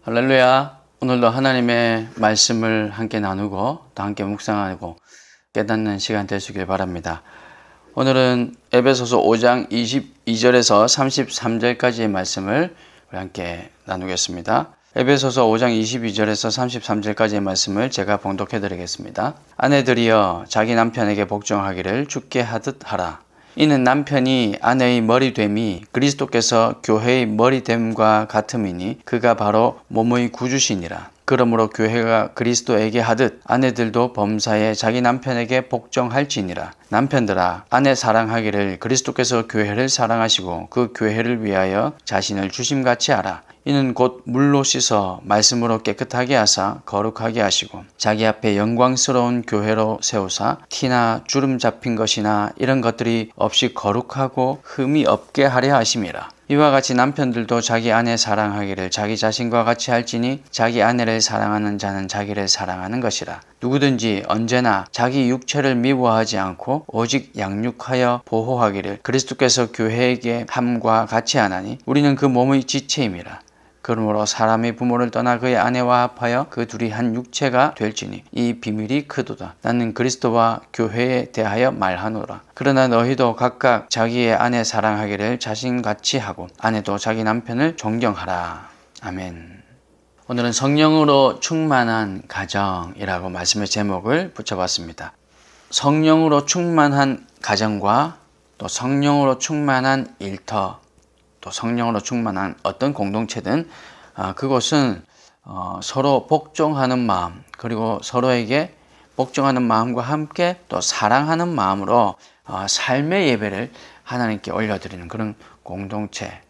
할렐루야. 오늘도 하나님의 말씀을 함께 나누고 또 함께 묵상하고 깨닫는 시간 되시길 바랍니다. 오늘은 에베소서 5장 22절에서 33절까지의 말씀을 우리 함께 나누겠습니다. 에베소서 5장 22절에서 33절까지의 말씀을 제가 봉독해 드리겠습니다. 아내들이여 자기 남편에게 복종하기를 주께 하듯 하라. 이는 남편이 아내의 머리됨이 그리스도께서 교회의 머리됨과 같음이니 그가 바로 몸의 구주시니라. 그러므로 교회가 그리스도에게 하듯 아내들도 범사에 자기 남편에게 복종할지니라. 남편들아 아내 사랑하기를 그리스도께서 교회를 사랑하시고 그 교회를 위하여 자신을 주심같이 하라. 이는 곧 물로 씻어 말씀으로 깨끗하게 하사 거룩하게 하시고 자기 앞에 영광스러운 교회로 세우사 티나 주름 잡힌 것이나 이런 것들이 없이 거룩하고 흠이 없게 하려 하심이라. 이와 같이 남편들도 자기 아내 사랑하기를 자기 자신과 같이 할지니 자기 아내를 사랑하는 자는 자기를 사랑하는 것이라. 누구든지 언제나 자기 육체를 미워하지 않고 오직 양육하여 보호하기를 그리스도께서 교회에게 함과 같이 하나니 우리는 그 몸의 지체임이라. 그러므로 사람이 부모를 떠나 그의 아내와 합하여 그 둘이 한 육체가 될지니 이 비밀이 크도다. 나는 그리스도와 교회에 대하여 말하노라. 그러나 너희도 각각 자기의 아내 사랑하기를 자신같이 하고 아내도 자기 남편을 존경하라. 아멘. 오늘은 성령으로 충만한 가정이라고 말씀의 제목을 붙여봤습니다. 성령으로 충만한 가정과 또 성령으로 충만한 일터, 또 성령으로 충만한 어떤 공동체든 그것은 서로 복종하는 마음, 그리고 서로에게 복종하는 마음과 함께 또 사랑하는 마음으로 삶의 예배를 하나님께 올려드리는 그런 공동체,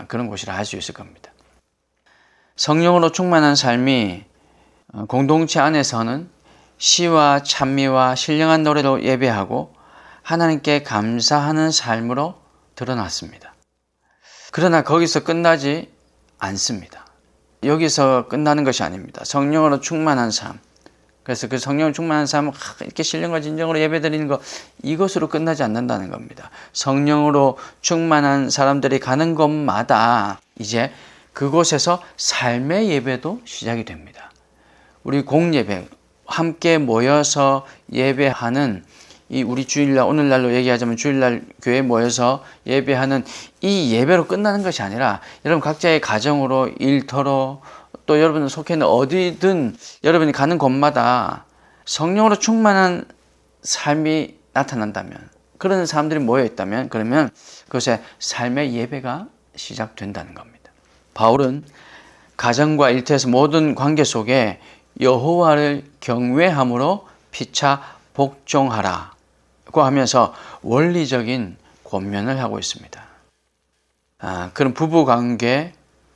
그런 곳이라 할 수 있을 겁니다. 성령으로 충만한 삶이 공동체 안에서는 시와 찬미와 신령한 노래로 예배하고 하나님께 감사하는 삶으로 드러났습니다. 그러나 거기서 끝나지 않습니다. 여기서 끝나는 것이 아닙니다. 성령으로 충만한 삶. 그래서 그 성령으로 충만한 삶은 이렇게 신령과 진정으로 예배드리는 것, 이것으로 끝나지 않는다는 겁니다. 성령으로 충만한 사람들이 가는 곳마다 이제 그곳에서 삶의 예배도 시작이 됩니다. 우리 공예배, 함께 모여서 예배하는 이 우리 주일날, 오늘날로 얘기하자면 주일날 교회에 모여서 예배하는 이 예배로 끝나는 것이 아니라 여러분 각자의 가정으로, 일터로, 또 여러분 속해 있는 어디든 여러분이 가는 곳마다 성령으로 충만한 삶이 나타난다면, 그런 사람들이 모여있다면, 그러면 그것에 삶의 예배가 시작된다는 겁니다. 바울은 가정과 일터에서 모든 관계 속에 여호와를 경외함으로 피차 복종하라 고 하면서 원리적인 권면을 하고 있습니다. 그런 부부관계,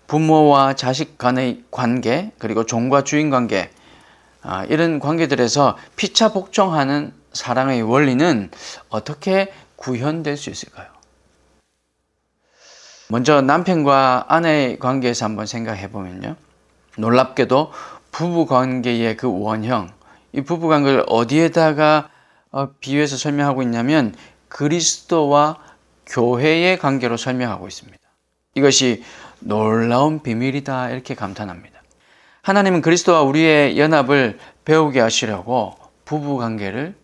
부모와 자식 간의 관계, 그리고 종과 주인 관계, 이런 관계들에서 피차 복종하는 사랑의 원리는 어떻게 구현될 수 있을까요? 먼저 남편과 아내의 관계에서 한번 생각해 보면요, 놀랍게도 부부관계의 그 원형, 이 부부관계를 어디에다가 비유해서 설명하고 있냐면 그리스도와 교회의 관계로 설명하고 있습니다. 이것이 놀라운 비밀이다, 이렇게 감탄합니다. 하나님은 그리스도와 우리의 연합을 배우게 하시려고 부부관계를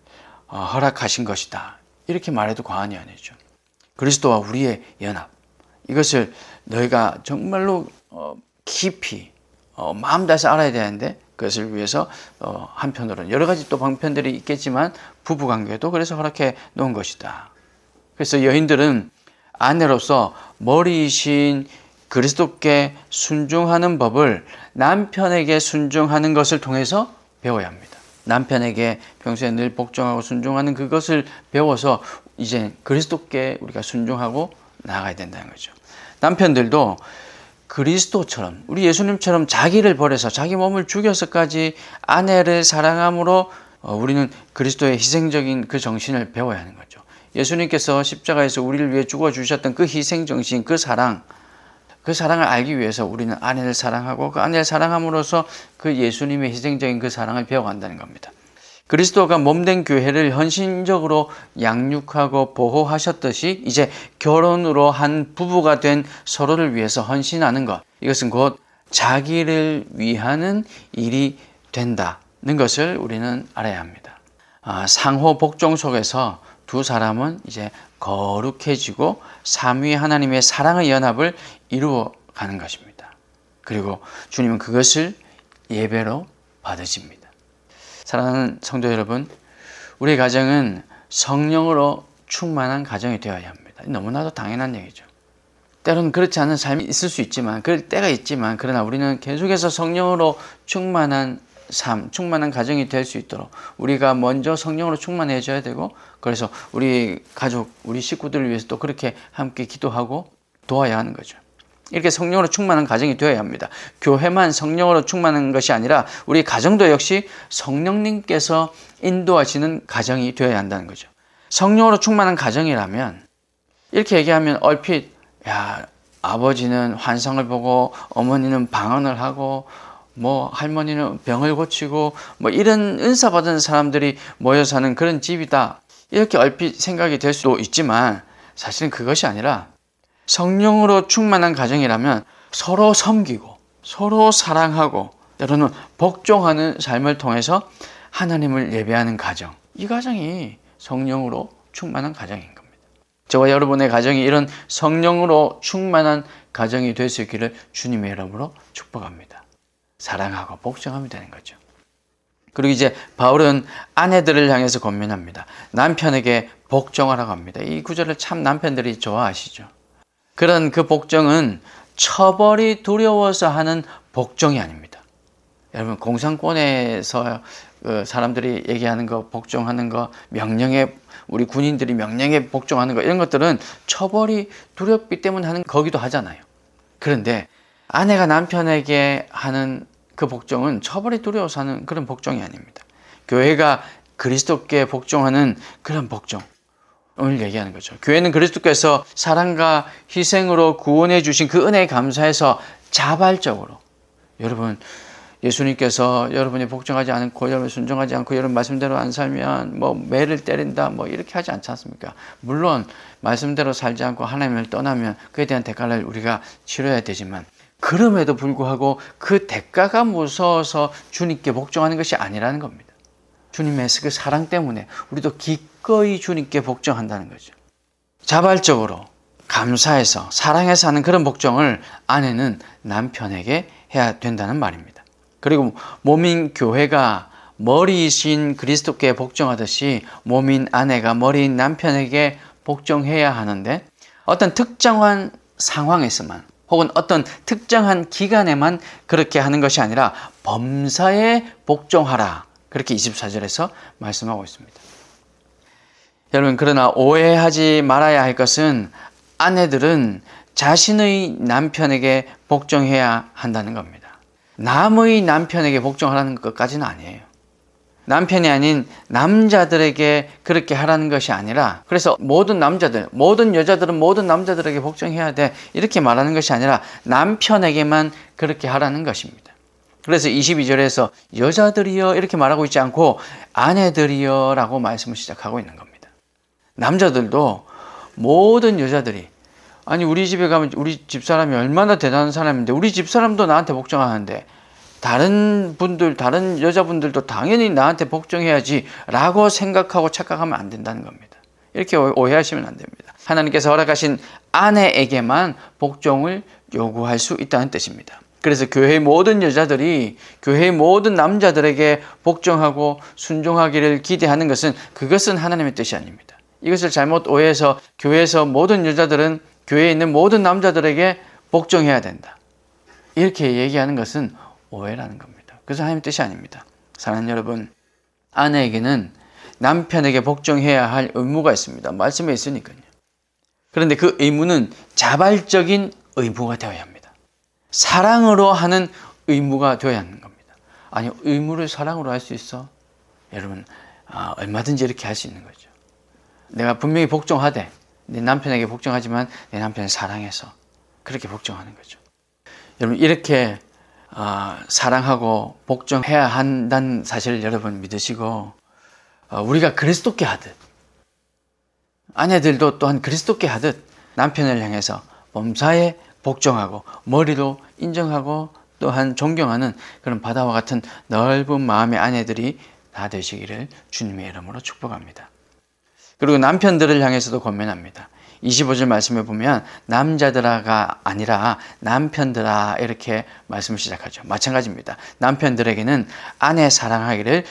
허락하신 것이다, 이렇게 말해도 과언이 아니죠. 그리스도와 우리의 연합, 이것을 너희가 정말로 깊이 마음 다해서 알아야 되는데, 그것을 위해서 한편으로는 여러 가지 또 방편들이 있겠지만 부부관계도 그래서 허락해 놓은 것이다. 그래서 여인들은 아내로서 머리이신 그리스도께 순종하는 법을 남편에게 순종하는 것을 통해서 배워야 합니다. 남편에게 평소에 늘 복종하고 순종하는 그것을 배워서 이제 그리스도께 우리가 순종하고 나아가야 된다는 거죠. 남편들도 그리스도처럼, 우리 예수님처럼 자기를 버려서 자기 몸을 죽여서까지 아내를 사랑함으로 우리는 그리스도의 희생적인 그 정신을 배워야 하는 거죠. 예수님께서 십자가에서 우리를 위해 죽어주셨던 그 희생정신, 그 사랑을 알기 위해서 우리는 아내를 사랑하고 그 아내를 사랑함으로써 그 예수님의 희생적인 그 사랑을 배워간다는 겁니다. 그리스도가 몸된 교회를 헌신적으로 양육하고 보호하셨듯이 이제 결혼으로 한 부부가 된 서로를 위해서 헌신하는 것, 이것은 곧 자기를 위하는 일이 된다는 것을 우리는 알아야 합니다. 상호 복종 속에서 두 사람은 이제 거룩해지고 삼위 하나님의 사랑의 연합을 이루어 가는 것입니다. 그리고 주님은 그것을 예배로 받으십니다. 사랑하는 성도 여러분, 우리의 가정은 성령으로 충만한 가정이 되어야 합니다. 너무나도 당연한 얘기죠. 때로는 그렇지 않은 삶이 있을 수 있지만, 그럴 때가 있지만, 그러나 우리는 계속해서 성령으로 충만한 삶, 충만한 가정이 될 수 있도록 우리가 먼저 성령으로 충만해져야 되고, 그래서 우리 가족, 우리 식구들을 위해서 또 그렇게 함께 기도하고 도와야 하는 거죠. 이렇게 성령으로 충만한 가정이 되어야 합니다. 교회만 성령으로 충만한 것이 아니라 우리 가정도 역시 성령님께서 인도하시는 가정이 되어야 한다는 거죠. 성령으로 충만한 가정이라면 이렇게 얘기하면 얼핏 아버지는 환상을 보고 어머니는 방언을 하고 할머니는 병을 고치고 이런 은사 받은 사람들이 모여 사는 그런 집이다, 이렇게 얼핏 생각이 될 수도 있지만 사실은 그것이 아니라 성령으로 충만한 가정이라면 서로 섬기고 서로 사랑하고 때로는 복종하는 삶을 통해서 하나님을 예배하는 가정, 이 가정이 성령으로 충만한 가정인 겁니다. 저와 여러분의 가정이 이런 성령으로 충만한 가정이 될 수 있기를 주님의 이름으로 축복합니다. 사랑하고 복종하면 되는 거죠. 그리고 이제 바울은 아내들을 향해서 권면합니다. 남편에게 복종하라고 합니다. 이 구절을 참 남편들이 좋아하시죠. 그런 그 복종은 처벌이 두려워서 하는 복종이 아닙니다. 여러분, 공산권에서 사람들이 얘기하는 거, 복종하는 거, 명령에, 우리 군인들이 명령에 복종하는 거, 이런 것들은 처벌이 두렵기 때문에 하는 거기도 하잖아요. 그런데 아내가 남편에게 하는 그 복종은 처벌이 두려워서 하는 그런 복종이 아닙니다. 교회가 그리스도께 복종하는 그런 복종을 얘기하는 거죠. 교회는 그리스도께서 사랑과 희생으로 구원해 주신 그 은혜에 감사해서 자발적으로, 여러분, 예수님께서 여러분이 복종하지 않고 여러분 순종하지 않고 여러분 말씀대로 안 살면 매를 때린다 이렇게 하지 않지 않습니까? 물론 말씀대로 살지 않고 하나님을 떠나면 그에 대한 대가를 우리가 치러야 되지만, 그럼에도 불구하고 그 대가가 무서워서 주님께 복종하는 것이 아니라는 겁니다. 주님의 그 사랑 때문에 우리도 기꺼이 주님께 복종한다는 거죠. 자발적으로 감사해서 사랑해서 하는 그런 복종을 아내는 남편에게 해야 된다는 말입니다. 그리고 몸인 교회가 머리이신 그리스도께 복종하듯이 몸인 아내가 머리인 남편에게 복종해야 하는데, 어떤 특정한 상황에서만 혹은 어떤 특정한 기간에만 그렇게 하는 것이 아니라 범사에 복종하라, 그렇게 24절에서 말씀하고 있습니다. 여러분, 그러나 오해하지 말아야 할 것은 아내들은 자신의 남편에게 복종해야 한다는 겁니다. 남의 남편에게 복종하라는 것까지는 아니에요. 남편이 아닌 남자들에게 그렇게 하라는 것이 아니라, 그래서 모든 남자들, 모든 여자들은 모든 남자들에게 복종해야 돼, 이렇게 말하는 것이 아니라 남편에게만 그렇게 하라는 것입니다. 그래서 22절에서 여자들이여 이렇게 말하고 있지 않고 아내들이여 라고 말씀을 시작하고 있는 겁니다. 남자들도 모든 여자들이, 아니 우리 집에 가면 우리 집사람이 얼마나 대단한 사람인데 우리 집사람도 나한테 복종하는데 다른 분들, 다른 여자분들도 당연히 나한테 복종해야지 라고 생각하고 착각하면 안 된다는 겁니다. 이렇게 오해하시면 안 됩니다. 하나님께서 허락하신 아내에게만 복종을 요구할 수 있다는 뜻입니다. 그래서 교회의 모든 여자들이 교회의 모든 남자들에게 복종하고 순종하기를 기대하는 것은, 그것은 하나님의 뜻이 아닙니다. 이것을 잘못 오해해서 교회에서 모든 여자들은 교회에 있는 모든 남자들에게 복종해야 된다, 이렇게 얘기하는 것은 오해라는 겁니다. 그것은 하나님의 뜻이 아닙니다. 사랑하는 여러분, 아내에게는 남편에게 복종해야 할 의무가 있습니다. 말씀에 있으니까요. 그런데 그 의무는 자발적인 의무가 되어야 합니다. 사랑으로 하는 의무가 되어야 하는 겁니다. 아니, 의무를 사랑으로 할 수 있어? 여러분, 얼마든지 이렇게 할 수 있는 거죠. 내가 분명히 복종하되 내 남편에게 복종하지만 내 남편을 사랑해서 그렇게 복종하는 거죠. 여러분, 이렇게 사랑하고 복종해야 한다는 사실을 여러분 믿으시고, 우리가 그리스도께 하듯, 아내들도 또한 그리스도께 하듯 남편을 향해서 범사에 복종하고 머리로 인정하고 또한 존경하는 그런 바다와 같은 넓은 마음의 아내들이 다 되시기를 주님의 이름으로 축복합니다. 그리고 남편들을 향해서도 권면합니다. 25절 말씀에 보면 남자들아가 아니라 남편들아 이렇게 말씀을 시작하죠. 마찬가지입니다. 남편들에게는 아내 사랑하기를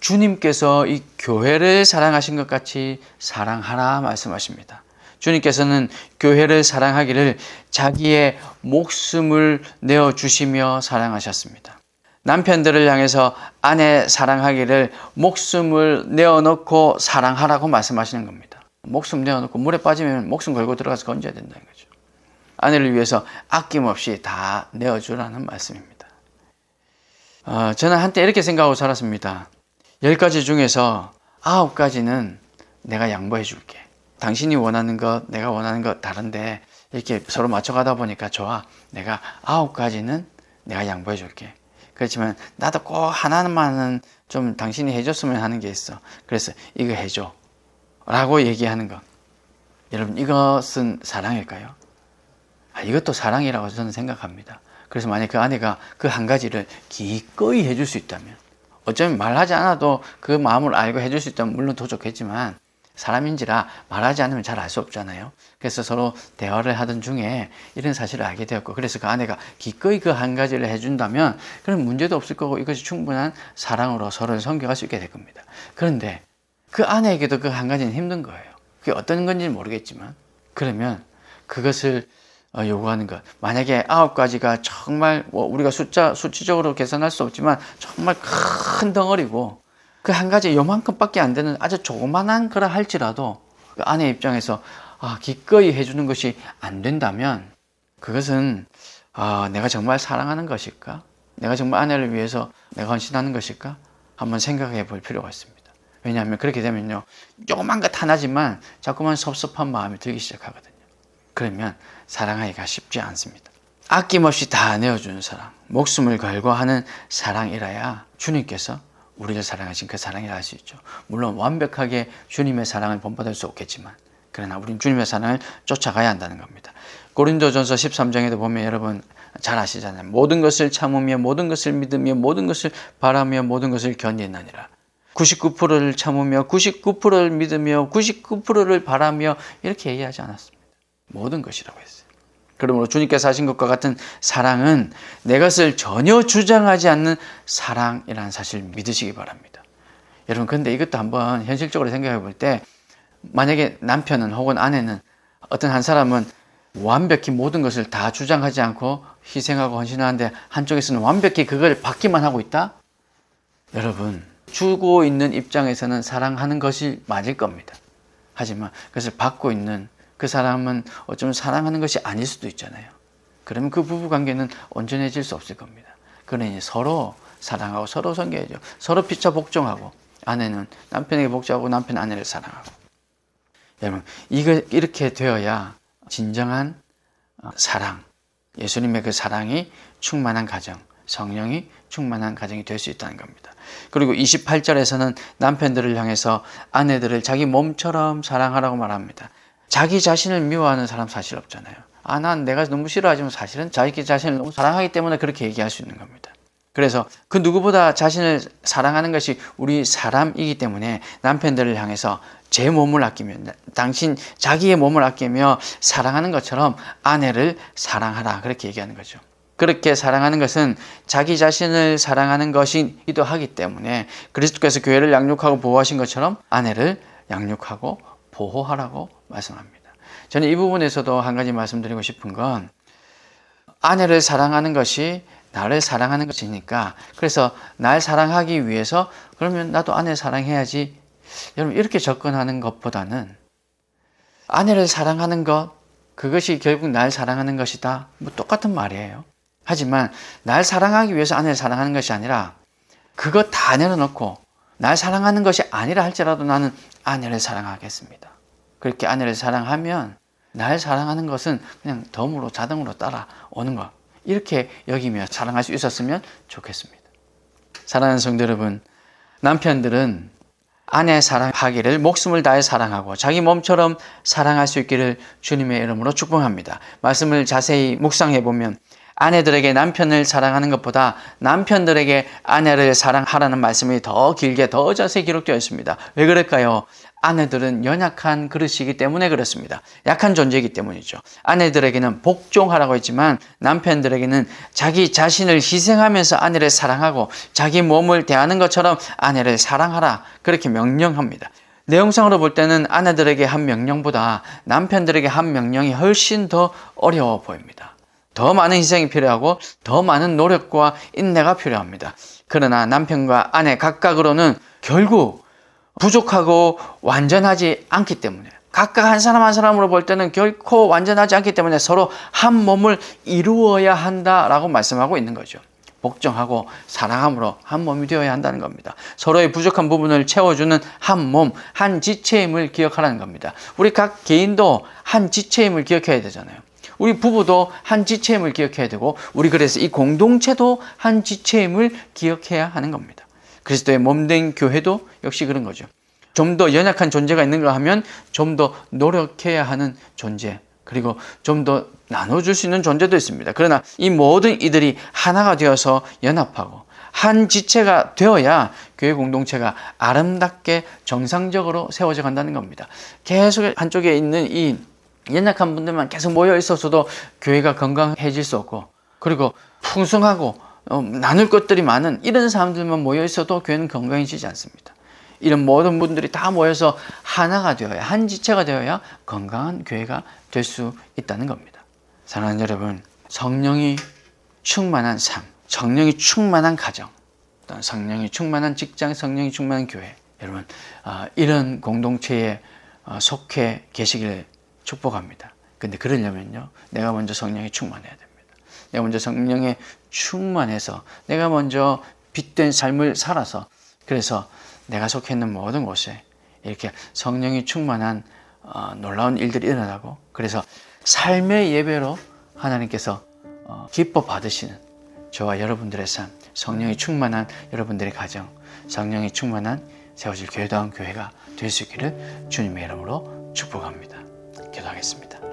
주님께서 이 교회를 사랑하신 것 같이 사랑하라 말씀하십니다. 주님께서는 교회를 사랑하기를 자기의 목숨을 내어주시며 사랑하셨습니다. 남편들을 향해서 아내 사랑하기를 목숨을 내어놓고 사랑하라고 말씀하시는 겁니다. 목숨 내어놓고 물에 빠지면 목숨 걸고 들어가서 건져야 된다는 거죠. 아내를 위해서 아낌없이 다 내어주라는 말씀입니다. 저는 한때 이렇게 생각하고 살았습니다. 10가지 중에서 9가지는 내가 양보해 줄게. 당신이 원하는 것, 내가 원하는 것 다른데 이렇게 서로 맞춰가다 보니까 좋아. 내가 9가지는 내가 양보해 줄게. 그렇지만 나도 꼭 하나만은 좀 당신이 해줬으면 하는 게 있어. 그래서 이거 해줘 라고 얘기하는 것. 여러분, 이것은 사랑일까요? 이것도 사랑이라고 저는 생각합니다. 그래서 만약 그 아내가 그 한 가지를 기꺼이 해줄 수 있다면, 어쩌면 말하지 않아도 그 마음을 알고 해줄 수 있다면 물론 더 좋겠지만, 사람인지라 말하지 않으면 잘 알 수 없잖아요. 그래서 서로 대화를 하던 중에 이런 사실을 알게 되었고, 그래서 그 아내가 기꺼이 그 한 가지를 해준다면 그럼 문제도 없을 거고 이것이 충분한 사랑으로 서로를 섬겨갈 수 있게 될 겁니다. 그런데 그 아내에게도 그 한 가지는 힘든 거예요. 그게 어떤 건지는 모르겠지만, 그러면 그것을 요구하는 것. 만약에 9가지가 정말 우리가 수치적으로 계산할 수 없지만 정말 큰 덩어리고 그 한 가지 요만큼밖에 안 되는 아주 조그만한 거라 할지라도 그 아내 입장에서 기꺼이 해주는 것이 안 된다면 그것은 내가 정말 사랑하는 것일까? 내가 정말 아내를 위해서 내가 헌신하는 것일까? 한번 생각해 볼 필요가 있습니다. 왜냐하면 그렇게 되면요, 조그만 것 하나지만 자꾸만 섭섭한 마음이 들기 시작하거든요. 그러면 사랑하기가 쉽지 않습니다. 아낌없이 다 내어주는 사랑, 목숨을 걸고 하는 사랑이라야 주님께서 우리를 사랑하신 그 사랑이라 할 수 있죠. 물론 완벽하게 주님의 사랑을 본받을 수 없겠지만, 그러나 우리는 주님의 사랑을 쫓아가야 한다는 겁니다. 고린도전서 13장에도 보면 여러분 잘 아시잖아요. 모든 것을 참으며 모든 것을 믿으며 모든 것을 바라며 모든 것을 견디나니라. 99%를 참으며 99%를 믿으며 99%를 바라며 이렇게 얘기하지 않았습니다. 모든 것이라고 했어요. 그러므로 주님께서 하신 것과 같은 사랑은 내 것을 전혀 주장하지 않는 사랑이라는 사실을 믿으시기 바랍니다. 여러분, 근데 이것도 한번 현실적으로 생각해 볼 때, 만약에 남편은 혹은 아내는, 어떤 한 사람은 완벽히 모든 것을 다 주장하지 않고 희생하고 헌신하는데 한쪽에서는 완벽히 그걸 받기만 하고 있다? 여러분, 주고 있는 입장에서는 사랑하는 것이 맞을 겁니다. 하지만 그것을 받고 있는 그 사람은 어쩌면 사랑하는 것이 아닐 수도 있잖아요. 그러면 그 부부관계는 온전해질 수 없을 겁니다. 그러니 서로 사랑하고 서로 섬겨야죠. 서로 피차 복종하고, 아내는 남편에게 복종하고 남편은 아내를 사랑하고. 여러분, 이렇게 되어야 진정한 사랑, 예수님의 그 사랑이 충만한 가정, 성령이 충만한 가정이 될 수 있다는 겁니다. 그리고 28절에서는 남편들을 향해서 아내들을 자기 몸처럼 사랑하라고 말합니다. 자기 자신을 미워하는 사람 사실 없잖아요. 난 내가 너무 싫어하지만 사실은 자기 자신을 너무 사랑하기 때문에 그렇게 얘기할 수 있는 겁니다. 그래서 그 누구보다 자신을 사랑하는 것이 우리 사람이기 때문에 남편들을 향해서 제 몸을 아끼며, 당신 자기의 몸을 아끼며 사랑하는 것처럼 아내를 사랑하라, 그렇게 얘기하는 거죠. 그렇게 사랑하는 것은 자기 자신을 사랑하는 것이기도 하기 때문에 그리스도께서 교회를 양육하고 보호하신 것처럼 아내를 양육하고 보호하라고 말씀합니다. 저는 이 부분에서도 한 가지 말씀드리고 싶은 건, 아내를 사랑하는 것이 나를 사랑하는 것이니까, 그래서 날 사랑하기 위해서 그러면 나도 아내 사랑해야지, 여러분 이렇게 접근하는 것보다는 아내를 사랑하는 것, 그것이 결국 날 사랑하는 것이다, 똑같은 말이에요. 하지만 날 사랑하기 위해서 아내를 사랑하는 것이 아니라 그것 다 내려놓고 날 사랑하는 것이 아니라 할지라도 나는 아내를 사랑하겠습니다. 그렇게 아내를 사랑하면 날 사랑하는 것은 그냥 덤으로 자동으로 따라오는 것, 이렇게 여기며 사랑할 수 있었으면 좋겠습니다. 사랑하는 성도 여러분, 남편들은 아내 사랑하기를 목숨을 다해 사랑하고 자기 몸처럼 사랑할 수 있기를 주님의 이름으로 축복합니다. 말씀을 자세히 묵상해 보면 아내들에게 남편을 사랑하는 것보다 남편들에게 아내를 사랑하라는 말씀이 더 길게 더 자세히 기록되어 있습니다. 왜 그럴까요? 아내들은 연약한 그릇이기 때문에 그렇습니다. 약한 존재이기 때문이죠. 아내들에게는 복종하라고 했지만 남편들에게는 자기 자신을 희생하면서 아내를 사랑하고 자기 몸을 대하는 것처럼 아내를 사랑하라, 그렇게 명령합니다. 내용상으로 볼 때는 아내들에게 한 명령보다 남편들에게 한 명령이 훨씬 더 어려워 보입니다. 더 많은 희생이 필요하고 더 많은 노력과 인내가 필요합니다. 그러나 남편과 아내 각각으로는 결국 부족하고 완전하지 않기 때문에, 각각 한 사람 한 사람으로 볼 때는 결코 완전하지 않기 때문에 서로 한 몸을 이루어야 한다라고 말씀하고 있는 거죠. 복종하고 사랑함으로 한 몸이 되어야 한다는 겁니다. 서로의 부족한 부분을 채워주는 한 몸, 한 지체임을 기억하라는 겁니다. 우리 각 개인도 한 지체임을 기억해야 되잖아요. 우리 부부도 한 지체임을 기억해야 되고, 우리 그래서 이 공동체도 한 지체임을 기억해야 하는 겁니다. 그리스도의 몸된 교회도 역시 그런 거죠. 좀 더 연약한 존재가 있는가 하면 좀 더 노력해야 하는 존재, 그리고 좀 더 나눠줄 수 있는 존재도 있습니다. 그러나 이 모든 이들이 하나가 되어서 연합하고 한 지체가 되어야 교회 공동체가 아름답게 정상적으로 세워져 간다는 겁니다. 계속 한쪽에 있는 이 연약한 분들만 계속 모여 있어서도 교회가 건강해질 수 없고, 그리고 풍성하고 나눌 것들이 많은 이런 사람들만 모여 있어도 교회는 건강해지지 않습니다. 이런 모든 분들이 다 모여서 하나가 되어야, 한 지체가 되어야 건강한 교회가 될 수 있다는 겁니다. 사랑하는 여러분, 성령이 충만한 삶, 성령이 충만한 가정, 성령이 충만한 직장, 성령이 충만한 교회, 여러분 이런 공동체에 속해 계시기를 축복합니다. 근데 그러려면요, 내가 먼저 성령에 충만해야 됩니다. 내가 먼저 성령에 충만해서 내가 먼저 빛된 삶을 살아서, 그래서 내가 속해 있는 모든 곳에 이렇게 성령이 충만한 놀라운 일들이 일어나고, 그래서 삶의 예배로 하나님께서 기뻐 받으시는 저와 여러분들의 삶, 성령이 충만한 여러분들의 가정, 성령이 충만한 세워질 교회다운 교회가 될 수 있기를 주님의 이름으로 축복합니다. 기도하겠습니다.